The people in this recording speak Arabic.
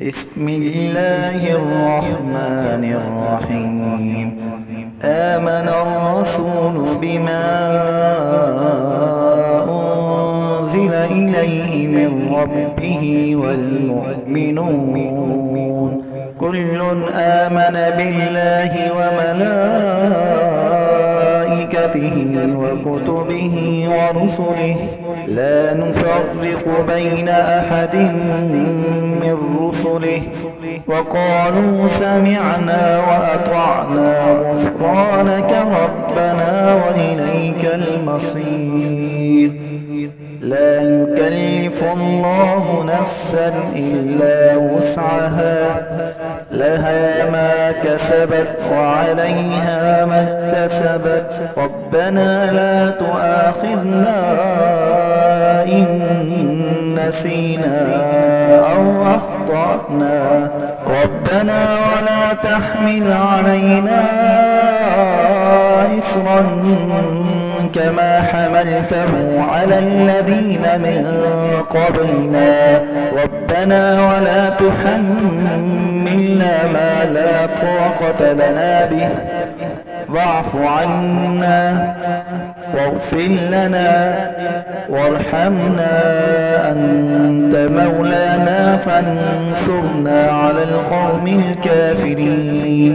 بسم الله الرحمن الرحيم. آمن الرسول بما أنزل إليه من ربه والمؤمنون كل آمن بالله وملائكته وكتبه ورسله لا نفرق بين أحد من رسله وقالوا سمعنا وأطعنا غفرانك ربنا وإليك المصير. لا يكلف الله نفسا إلا وسعها لها ما كسبت وعليها ما اكتسبت ربنا لا تؤاخذنا إن نسينا أو أخطأنا ربنا ولا تحمل علينا إصرا كما حملته على الذين من قبلنا ربنا ولا تحملنا ما لا طاقة لنا به واعف عنا واغفر لنا وارحمنا أنت مولانا فانصرنا على القوم الكافرين.